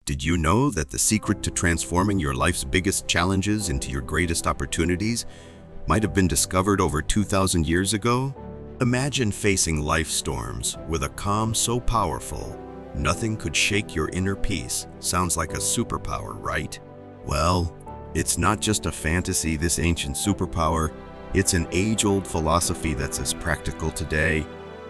Did you know that the secret to transforming your life's biggest challenges into your greatest opportunities might have been discovered over 2,000 years ago? Imagine facing life storms with a calm so powerful, nothing could shake your inner peace. Sounds like a superpower, right? Well, it's not just a fantasy, this ancient superpower. It's an age-old philosophy that's as practical today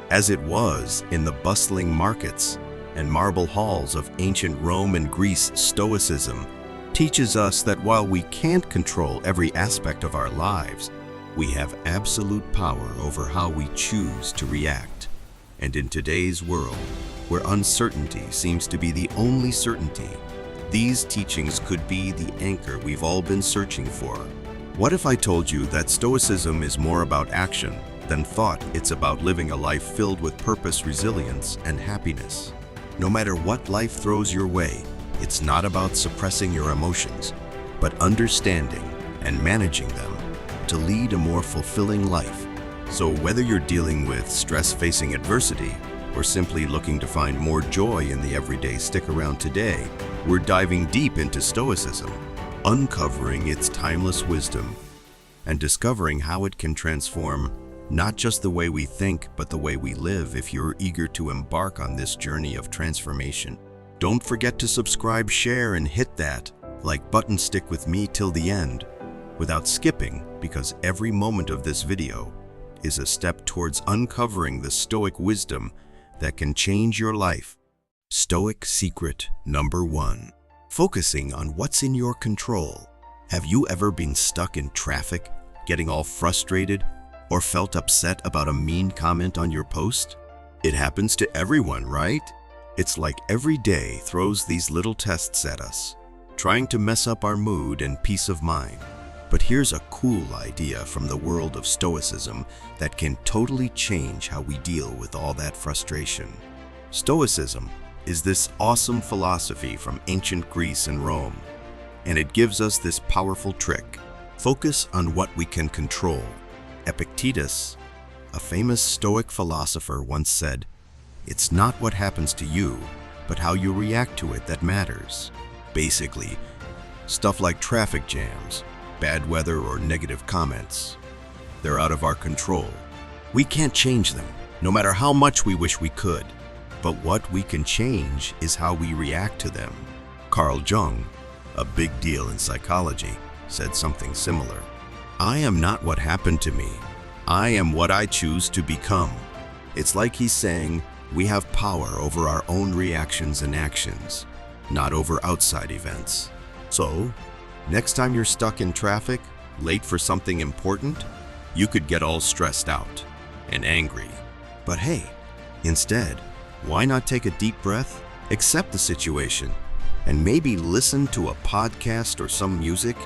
as it was in the bustling markets and marble halls of ancient Rome and Greece. Stoicism teaches us that while we can't control every aspect of our lives, we have absolute power over how we choose to react. And in today's world, where uncertainty seems to be the only certainty, these teachings could be the anchor we've all been searching for. What if I told you that Stoicism is more about action than thought? It's about living a life filled with purpose, resilience, and happiness. No matter what life throws your way, it's not about suppressing your emotions, but understanding and managing them to lead a more fulfilling life. So whether you're dealing with stress, facing adversity, or simply looking to find more joy in the everyday, stick around today. We're diving deep into Stoicism, uncovering its timeless wisdom, and discovering how it can transform not just the way we think, but the way we live. If you're eager to embark on this journey of transformation, don't forget to subscribe, share, and hit that like button. Stick with me till the end without skipping, because every moment of this video is a step towards uncovering the Stoic wisdom that can change your life. Stoic secret number 1. Focusing on what's in your control. Have you ever been stuck in traffic, getting all frustrated, or felt upset about a mean comment on your post? It happens to everyone, right? It's like every day throws these little tests at us, trying to mess up our mood and peace of mind. But here's a cool idea from the world of Stoicism that can totally change how we deal with all that frustration. Stoicism is this awesome philosophy from ancient Greece and Rome, and it gives us this powerful trick. Focus on what we can control. Epictetus, a famous Stoic philosopher, once said, "It's not what happens to you, but how you react to it that matters." Basically, stuff like traffic jams, bad weather, or negative comments, they're out of our control. We can't change them, no matter how much we wish we could. But what we can change is how we react to them. Carl Jung, a big deal in psychology, said something similar. "I am not what happened to me. I am what I choose to become." It's like he's saying we have power over our own reactions and actions, not over outside events. So, next time you're stuck in traffic, late for something important, you could get all stressed out and angry. But hey, instead, why not take a deep breath, accept the situation, and maybe listen to a podcast or some music?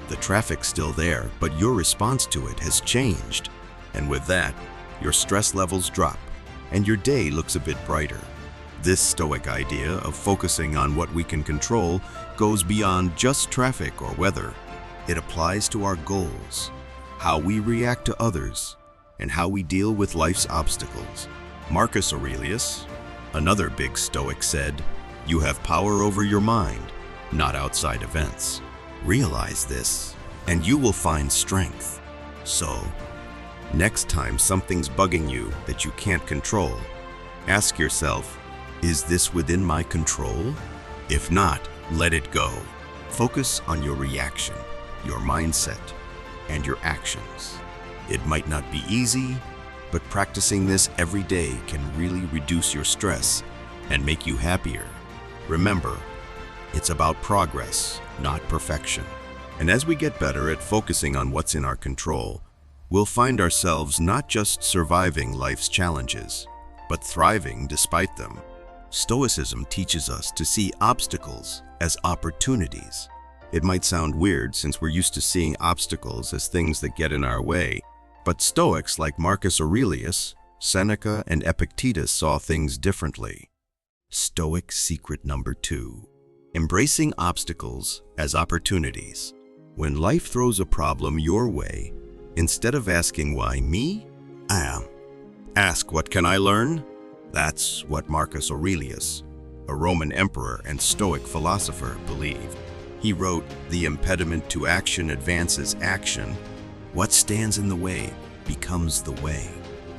The traffic's still there, but your response to it has changed. And with that, your stress levels drop, and your day looks a bit brighter. This Stoic idea of focusing on what we can control goes beyond just traffic or weather. It applies to our goals, how we react to others, and how we deal with life's obstacles. Marcus Aurelius, another big Stoic, said, "You have power over your mind, not outside events." Realize this, and you will find strength. So, next time something's bugging you that you can't control, ask yourself, is this within my control? If not, let it go. Focus on your reaction, your mindset, and your actions. It might not be easy, but practicing this every day can really reduce your stress and make you happier. Remember, it's about progress, not perfection. And as we get better at focusing on what's in our control, we'll find ourselves not just surviving life's challenges, but thriving despite them. Stoicism teaches us to see obstacles as opportunities. It might sound weird since we're used to seeing obstacles as things that get in our way, but Stoics like Marcus Aurelius, Seneca, and Epictetus saw things differently. Stoic secret number 2. Embracing obstacles as opportunities. When life throws a problem your way, instead of asking why me, ask what can I learn? That's what Marcus Aurelius, a Roman emperor and Stoic philosopher, believed. He wrote, "The impediment to action advances action. What stands in the way becomes the way."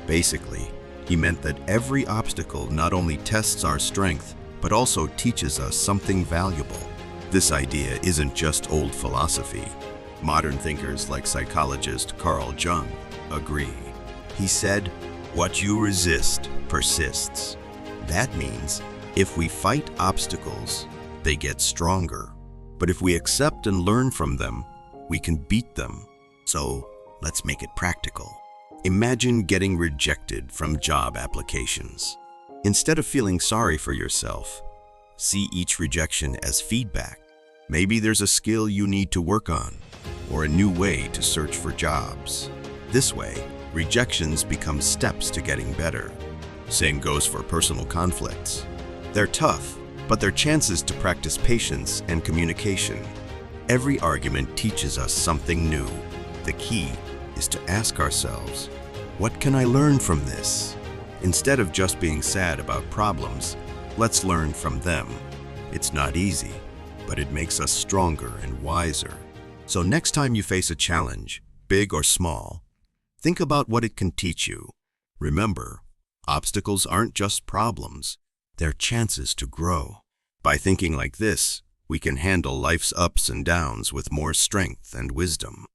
Basically, he meant that every obstacle not only tests our strength, but also teaches us something valuable. This idea isn't just old philosophy. Modern thinkers like psychologist Carl Jung agree. He said, "What you resist persists." That means if we fight obstacles, they get stronger. But if we accept and learn from them, we can beat them. So let's make it practical. Imagine getting rejected from job applications. Instead of feeling sorry for yourself, see each rejection as feedback. Maybe there's a skill you need to work on, or a new way to search for jobs. This way, rejections become steps to getting better. Same goes for personal conflicts. They're tough, but they're chances to practice patience and communication. Every argument teaches us something new. The key is to ask ourselves, what can I learn from this? Instead of just being sad about problems, let's learn from them. It's not easy, but it makes us stronger and wiser. So next time you face a challenge, big or small, think about what it can teach you. Remember, obstacles aren't just problems, they're chances to grow. By thinking like this, we can handle life's ups and downs with more strength and wisdom.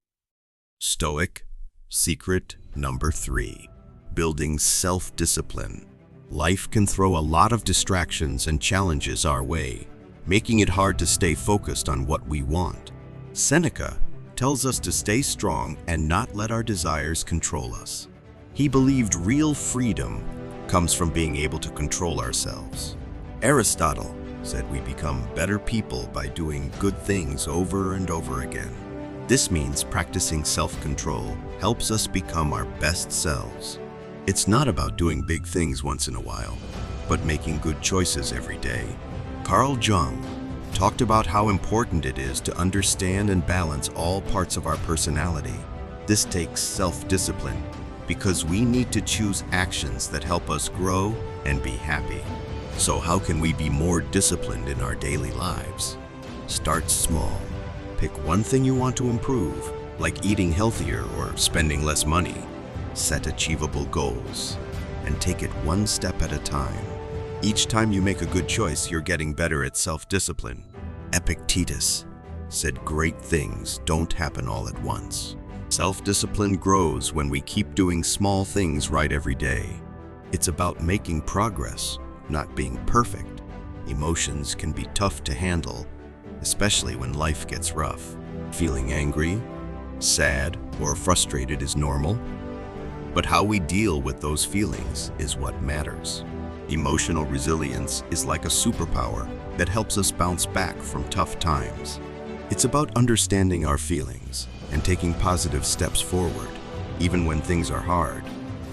Stoic Secret number 3. Building self-discipline. Life can throw a lot of distractions and challenges our way, making it hard to stay focused on what we want. Seneca tells us to stay strong and not let our desires control us. He believed real freedom comes from being able to control ourselves. Aristotle said we become better people by doing good things over and over again. This means practicing self-control helps us become our best selves. It's not about doing big things once in a while, but making good choices every day. Carl Jung talked about how important it is to understand and balance all parts of our personality. This takes self-discipline because we need to choose actions that help us grow and be happy. So how can we be more disciplined in our daily lives? Start small. Pick one thing you want to improve, like eating healthier or spending less money. Set achievable goals and take it one step at a time. Each time you make a good choice, you're getting better at self-discipline. Epictetus said great things don't happen all at once. Self-discipline grows when we keep doing small things right every day. It's about making progress, not being perfect. Emotions can be tough to handle, especially when life gets rough. Feeling angry, sad, or frustrated is normal, but how we deal with those feelings is what matters. Emotional resilience is like a superpower that helps us bounce back from tough times. It's about understanding our feelings and taking positive steps forward, even when things are hard.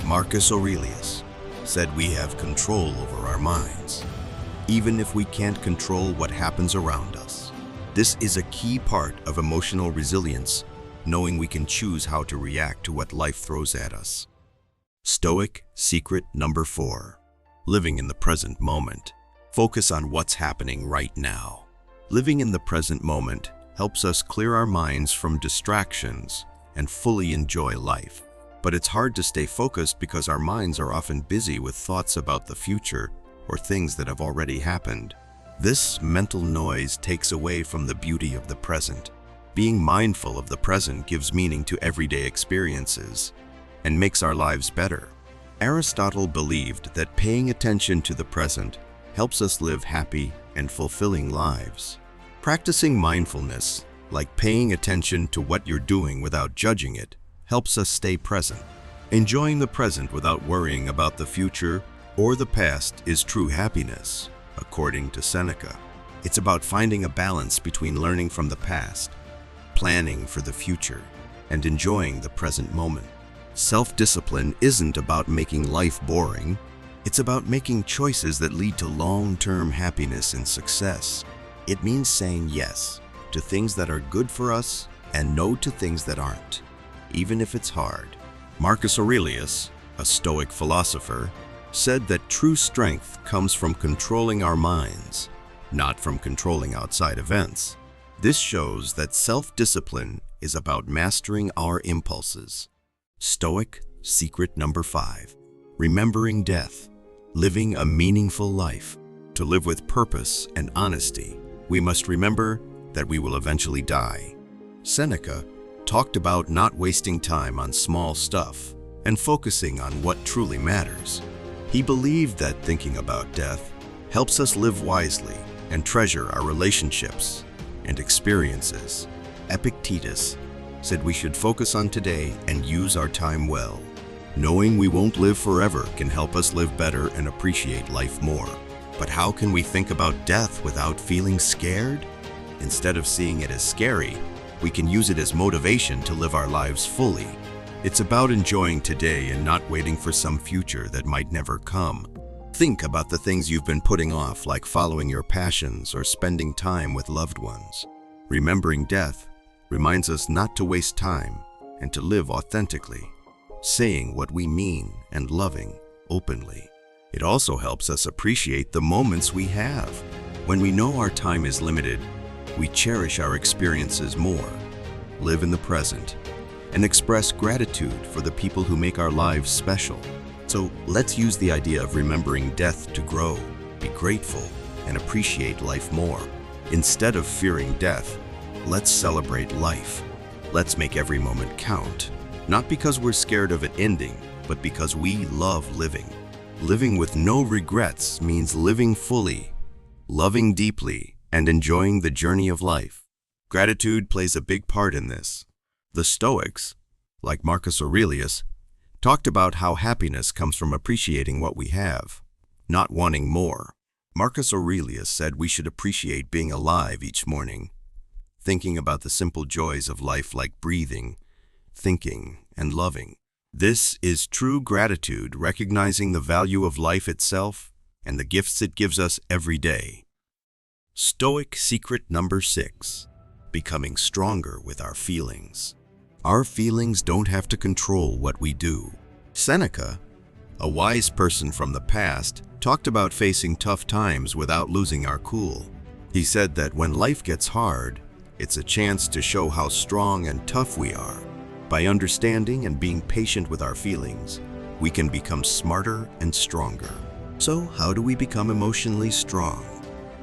Marcus Aurelius said we have control over our minds, even if we can't control what happens around us. This is a key part of emotional resilience, knowing we can choose how to react to what life throws at us. Stoic Secret number 4. Living in the present moment. Focus on what's happening right now. Living in the present moment helps us clear our minds from distractions and fully enjoy life. But it's hard to stay focused because our minds are often busy with thoughts about the future or things that have already happened. This mental noise takes away from the beauty of the present. Being mindful of the present gives meaning to everyday experiences and makes our lives better. Aristotle believed that paying attention to the present helps us live happy and fulfilling lives. Practicing mindfulness, like paying attention to what you're doing without judging it, helps us stay present. Enjoying the present without worrying about the future or the past is true happiness, according to Seneca. It's about finding a balance between learning from the past, planning for the future, and enjoying the present moment. Self-discipline isn't about making life boring. It's about making choices that lead to long-term happiness and success. It means saying yes to things that are good for us and no to things that aren't, even if it's hard. Marcus Aurelius, a Stoic philosopher, said that true strength comes from controlling our minds, not from controlling outside events. This shows that self-discipline is about mastering our impulses. Stoic secret number 5. Remembering death. Living a meaningful life. To live with purpose and honesty, we must remember that we will eventually die. Seneca talked about not wasting time on small stuff and focusing on what truly matters. He believed that thinking about death helps us live wisely and treasure our relationships and experiences. Epictetus said we should focus on today and use our time well. Knowing we won't live forever can help us live better and appreciate life more. But how can we think about death without feeling scared? Instead of seeing it as scary, we can use it as motivation to live our lives fully. It's about enjoying today and not waiting for some future that might never come. Think about the things you've been putting off, like following your passions or spending time with loved ones. Remembering death reminds us not to waste time and to live authentically, saying what we mean and loving openly. It also helps us appreciate the moments we have. When we know our time is limited, we cherish our experiences more, live in the present, and express gratitude for the people who make our lives special. So let's use the idea of remembering death to grow, be grateful, and appreciate life more. Instead of fearing death, let's celebrate life. Let's make every moment count, not because we're scared of it ending, but because we love living. Living with no regrets means living fully, loving deeply, and enjoying the journey of life. Gratitude plays a big part in this. The Stoics, like Marcus Aurelius, talked about how happiness comes from appreciating what we have, not wanting more. Marcus Aurelius said we should appreciate being alive each morning, thinking about the simple joys of life like breathing, thinking, and loving. This is true gratitude, recognizing the value of life itself and the gifts it gives us every day. Stoic secret number 6. Becoming stronger with our feelings. Our feelings don't have to control what we do. Seneca, a wise person from the past, talked about facing tough times without losing our cool. He said that when life gets hard, it's a chance to show how strong and tough we are. By understanding and being patient with our feelings, we can become smarter and stronger. So how do we become emotionally strong?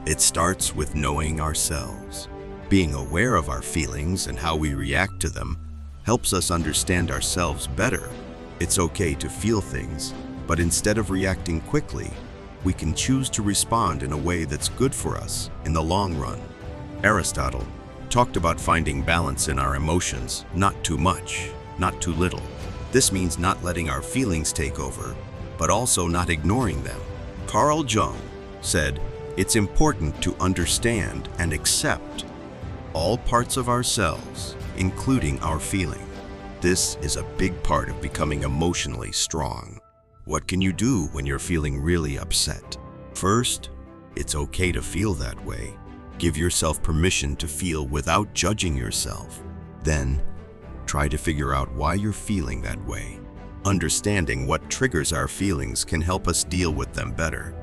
It starts with knowing ourselves. Being aware of our feelings and how we react to them helps us understand ourselves better. It's okay to feel things, but instead of reacting quickly, we can choose to respond in a way that's good for us in the long run. Aristotle talked about finding balance in our emotions, not too much, not too little. This means not letting our feelings take over, but also not ignoring them. Carl Jung said, "It's important to understand and accept all parts of ourselves, including our feeling." This is a big part of becoming emotionally strong. What can you do when you're feeling really upset? First, it's okay to feel that way. Give yourself permission to feel without judging yourself. Then, try to figure out why you're feeling that way. Understanding what triggers our feelings can help us deal with them better.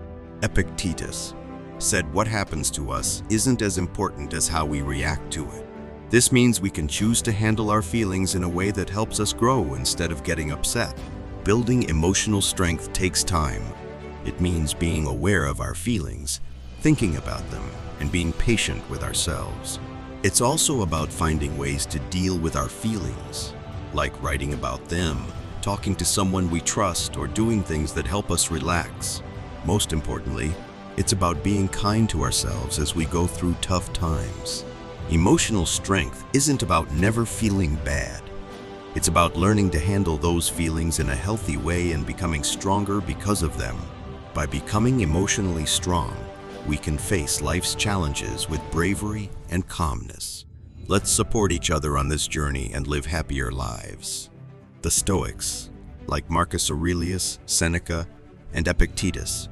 Epictetus said what happens to us isn't as important as how we react to it. This means we can choose to handle our feelings in a way that helps us grow instead of getting upset. Building emotional strength takes time. It means being aware of our feelings, thinking about them, and being patient with ourselves. It's also about finding ways to deal with our feelings, like writing about them, talking to someone we trust, or doing things that help us relax. Most importantly, it's about being kind to ourselves as we go through tough times. Emotional strength isn't about never feeling bad. It's about learning to handle those feelings in a healthy way and becoming stronger because of them. By becoming emotionally strong, we can face life's challenges with bravery and calmness. Let's support each other on this journey and live happier lives. The Stoics, like Marcus Aurelius, Seneca, and Epictetus,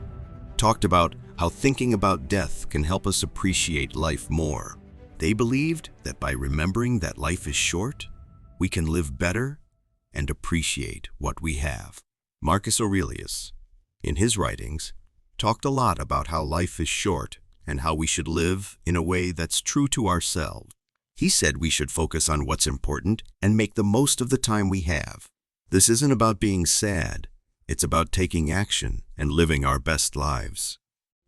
talked about how thinking about death can help us appreciate life more. They believed that by remembering that life is short, we can live better and appreciate what we have. Marcus Aurelius in his writings, talked a lot about how life is short and how we should live in a way that's true to ourselves. He said we should focus on what's important and make the most of the time we have. This isn't about being sad. It's about taking action and living our best lives.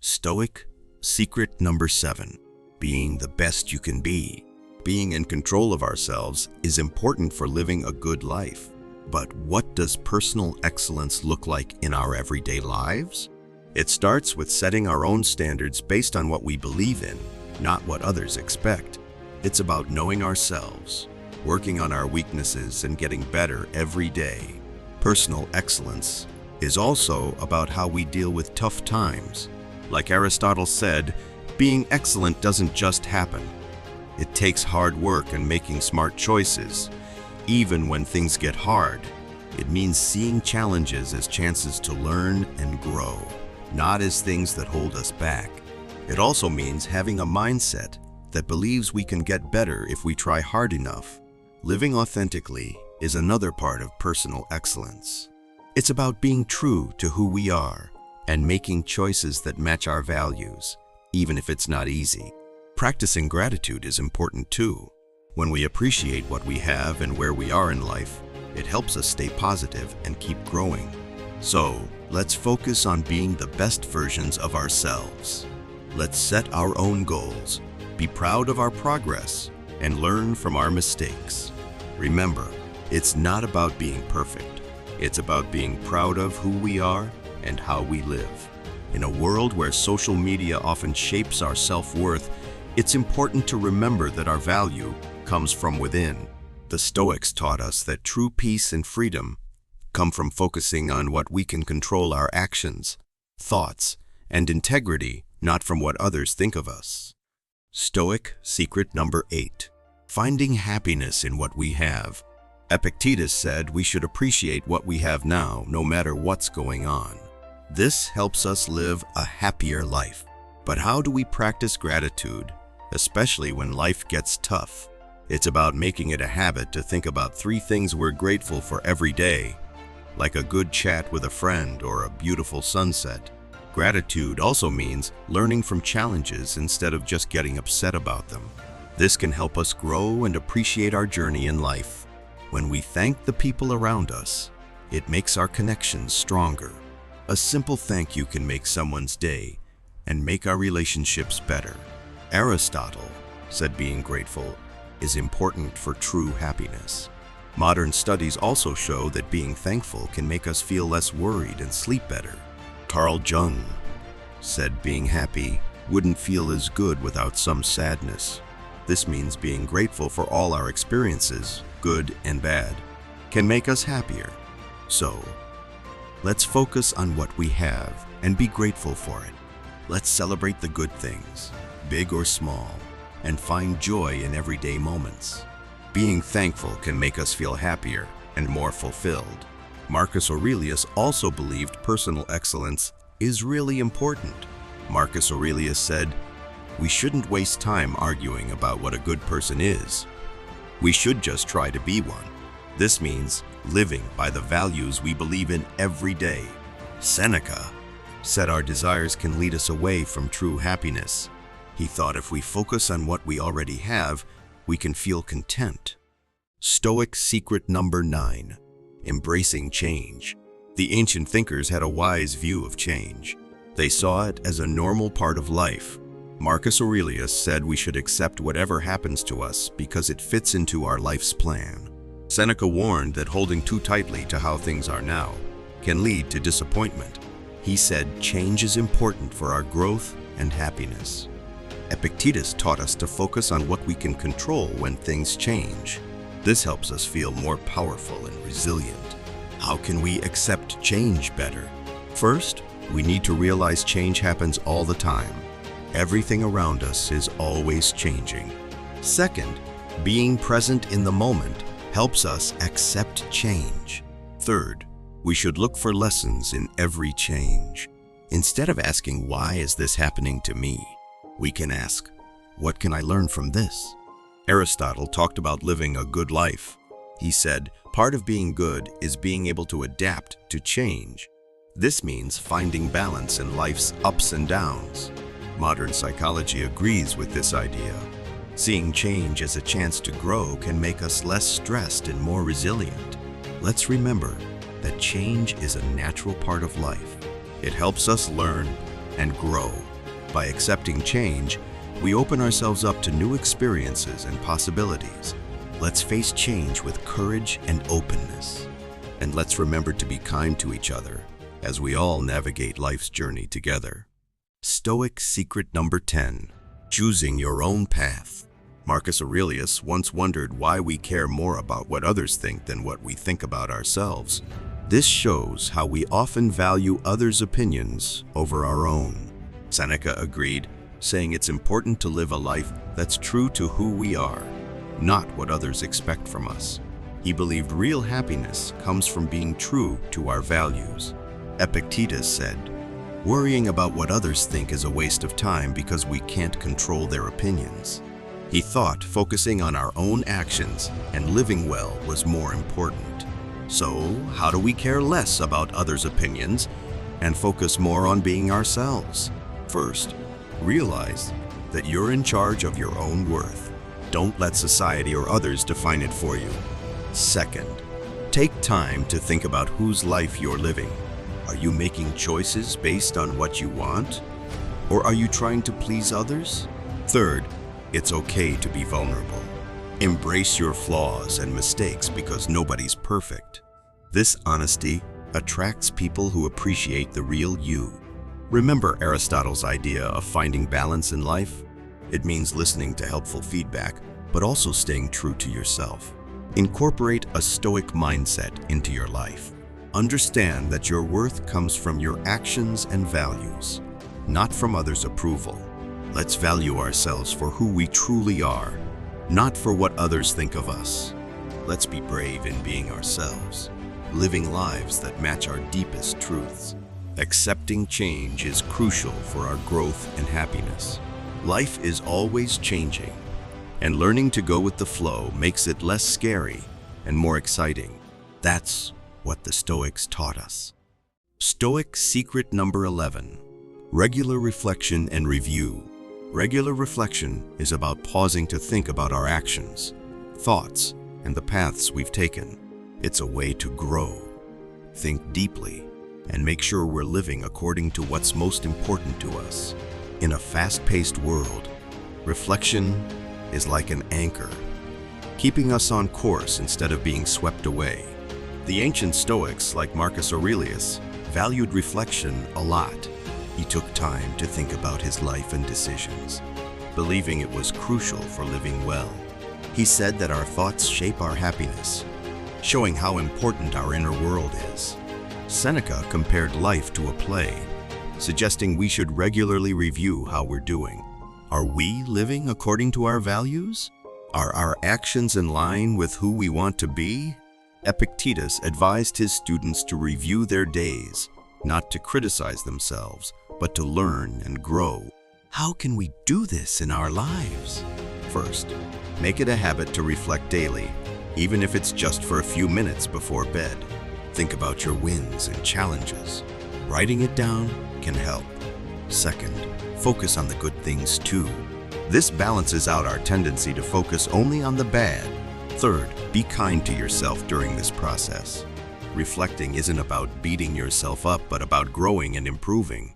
Stoic Secret number 7. Being the best you can be. Being in control of ourselves is important for living a good life. But what does personal excellence look like in our everyday lives? It starts with setting our own standards based on what we believe in, not what others expect. It's about knowing ourselves, working on our weaknesses, and getting better every day. Personal excellence is also about how we deal with tough times. Like Aristotle said, being excellent doesn't just happen. It takes hard work and making smart choices. Even when things get hard, it means seeing challenges as chances to learn and grow, not as things that hold us back. It also means having a mindset that believes we can get better if we try hard enough. Living authentically is another part of personal excellence. It's about being true to who we are and making choices that match our values, even if it's not easy. Practicing gratitude is important too. When we appreciate what we have and where we are in life, it helps us stay positive and keep growing. So, let's focus on being the best versions of ourselves. Let's set our own goals, be proud of our progress, and learn from our mistakes. Remember, it's not about being perfect. It's about being proud of who we are and how we live. In a world where social media often shapes our self-worth, it's important to remember that our value comes from within. The Stoics taught us that true peace and freedom come from focusing on what we can control: our actions, thoughts, and integrity, not from what others think of us. Stoic Secret number 8. Finding happiness in what we have. Epictetus said we should appreciate what we have now, no matter what's going on. This helps us live a happier life. But how do we practice gratitude, especially when life gets tough? It's about making it a habit to think about 3 things we're grateful for every day, like a good chat with a friend or a beautiful sunset. Gratitude also means learning from challenges instead of just getting upset about them. This can help us grow and appreciate our journey in life. When we thank the people around us, it makes our connections stronger. A simple thank you can make someone's day and make our relationships better. Aristotle said being grateful is important for true happiness. Modern studies also show that being thankful can make us feel less worried and sleep better. Carl Jung said being happy wouldn't feel as good without some sadness. This means being grateful for all our experiences, good and bad, can make us happier. So, let's focus on what we have and be grateful for it. Let's celebrate the good things, big or small, and find joy in everyday moments. Being thankful can make us feel happier and more fulfilled. Marcus Aurelius also believed personal excellence is really important. Marcus Aurelius said, "We shouldn't waste time arguing about what a good person is. We should just try to be one." This means living by the values we believe in every day. Seneca said our desires can lead us away from true happiness. He thought if we focus on what we already have, we can feel content. Stoic Secret number 9. Embracing change. The ancient thinkers had a wise view of change. They saw it as a normal part of life. Marcus Aurelius said we should accept whatever happens to us because it fits into our life's plan. Seneca warned that holding too tightly to how things are now can lead to disappointment. He said change is important for our growth and happiness. Epictetus taught us to focus on what we can control when things change. This helps us feel more powerful and resilient. How can we accept change better? First, we need to realize change happens all the time. Everything around us is always changing. Second, being present in the moment helps us accept change. Third, we should look for lessons in every change. Instead of asking, "Why is this happening to me?" we can ask, "What can I learn from this?" Aristotle talked about living a good life. He said, part of being good is being able to adapt to change. This means finding balance in life's ups and downs. Modern psychology agrees with this idea. Seeing change as a chance to grow can make us less stressed and more resilient. Let's remember that change is a natural part of life. It helps us learn and grow. By accepting change, we open ourselves up to new experiences and possibilities. Let's face change with courage and openness. And let's remember to be kind to each other as we all navigate life's journey together. Stoic secret number 10, choosing your own path. Marcus Aurelius once wondered why we care more about what others think than what we think about ourselves. This shows how we often value others' opinions over our own. Seneca agreed, saying it's important to live a life that's true to who we are, not what others expect from us. He believed real happiness comes from being true to our values. Epictetus said, "Worrying about what others think is a waste of time because we can't control their opinions." He thought focusing on our own actions and living well was more important. So, how do we care less about others' opinions and focus more on being ourselves? First, realize that you're in charge of your own worth. Don't let society or others define it for you. Second, take time to think about whose life you're living. Are you making choices based on what you want? Or are you trying to please others? Third, it's okay to be vulnerable. Embrace your flaws and mistakes because nobody's perfect. This honesty attracts people who appreciate the real you. Remember Aristotle's idea of finding balance in life? It means listening to helpful feedback, but also staying true to yourself. Incorporate a Stoic mindset into your life. Understand that your worth comes from your actions and values, not from others' approval. Let's value ourselves for who we truly are, not for what others think of us. Let's be brave in being ourselves, living lives that match our deepest truths. Accepting change is crucial for our growth and happiness. Life is always changing, and learning to go with the flow makes it less scary and more exciting. That's what the Stoics taught us. Stoic secret number 11, regular reflection and review. Regular reflection is about pausing to think about our actions, thoughts, and the paths we've taken. It's a way to grow, think deeply, and make sure we're living according to what's most important to us. In a fast-paced world, reflection is like an anchor, keeping us on course instead of being swept away. The ancient Stoics, like Marcus Aurelius, valued reflection a lot. He took time to think about his life and decisions, believing it was crucial for living well. He said that our thoughts shape our happiness, showing how important our inner world is. Seneca compared life to a play, suggesting we should regularly review how we're doing. Are we living according to our values? Are our actions in line with who we want to be? Epictetus advised his students to review their days, not to criticize themselves, but to learn and grow. How can we do this in our lives? First, make it a habit to reflect daily, even if it's just for a few minutes before bed. Think about your wins and challenges. Writing it down can help. Second, focus on the good things too. This balances out our tendency to focus only on the bad. Third, be kind to yourself during this process. Reflecting isn't about beating yourself up, but about growing and improving.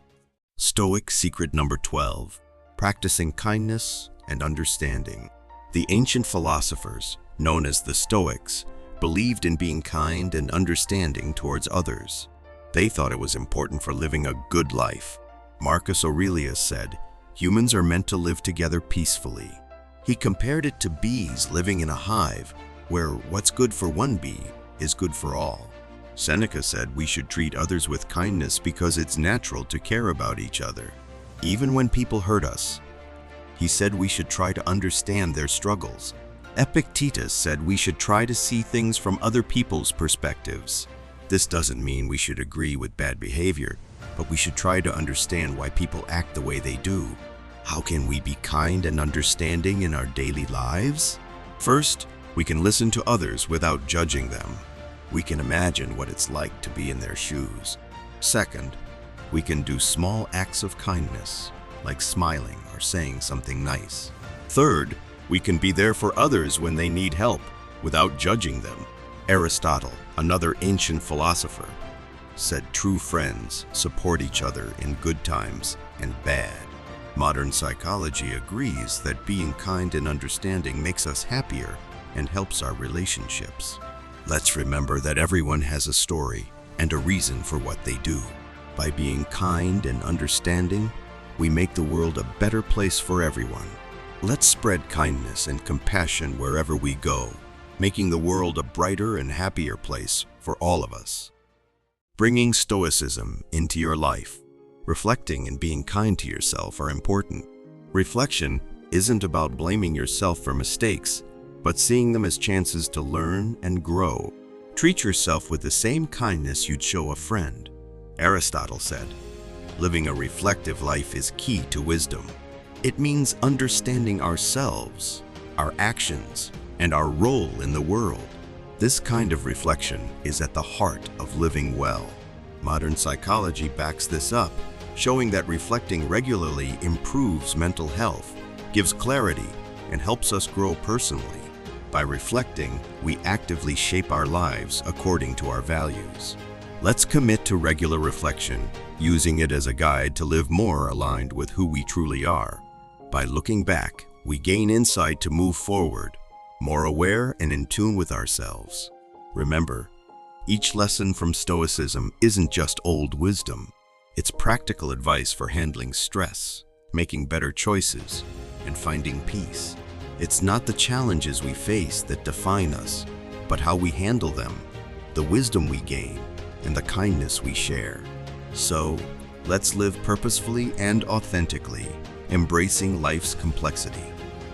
Stoic secret number 12, practicing kindness and understanding. The ancient philosophers, known as the Stoics, believed in being kind and understanding towards others. They thought it was important for living a good life. Marcus Aurelius said, "Humans are meant to live together peacefully." He compared it to bees living in a hive, where what's good for one bee is good for all. Seneca said we should treat others with kindness because it's natural to care about each other, even when people hurt us. He said we should try to understand their struggles. Epictetus said we should try to see things from other people's perspectives. This doesn't mean we should agree with bad behavior, but we should try to understand why people act the way they do. How can we be kind and understanding in our daily lives? First, we can listen to others without judging them. We can imagine what it's like to be in their shoes. Second, we can do small acts of kindness, like smiling or saying something nice. Third, we can be there for others when they need help, without judging them. Aristotle, another ancient philosopher, said true friends support each other in good times and bad. Modern psychology agrees that being kind and understanding makes us happier and helps our relationships. Let's remember that everyone has a story and a reason for what they do. By being kind and understanding, we make the world a better place for everyone. Let's spread kindness and compassion wherever we go, making the world a brighter and happier place for all of us. Bringing Stoicism into your life, reflecting and being kind to yourself are important. Reflection isn't about blaming yourself for mistakes, but seeing them as chances to learn and grow. Treat yourself with the same kindness you'd show a friend. Aristotle said, living a reflective life is key to wisdom. It means understanding ourselves, our actions, and our role in the world. This kind of reflection is at the heart of living well. Modern psychology backs this up, showing that reflecting regularly improves mental health, gives clarity, and helps us grow personally. By reflecting, we actively shape our lives according to our values. Let's commit to regular reflection, using it as a guide to live more aligned with who we truly are. By looking back, we gain insight to move forward, more aware and in tune with ourselves. Remember, each lesson from Stoicism isn't just old wisdom. It's practical advice for handling stress, making better choices, and finding peace. It's not the challenges we face that define us, but how we handle them, the wisdom we gain, and the kindness we share. So, let's live purposefully and authentically, embracing life's complexity.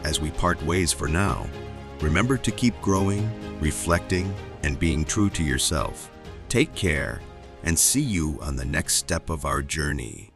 As we part ways for now, remember to keep growing, reflecting, and being true to yourself. Take care, and see you on the next step of our journey.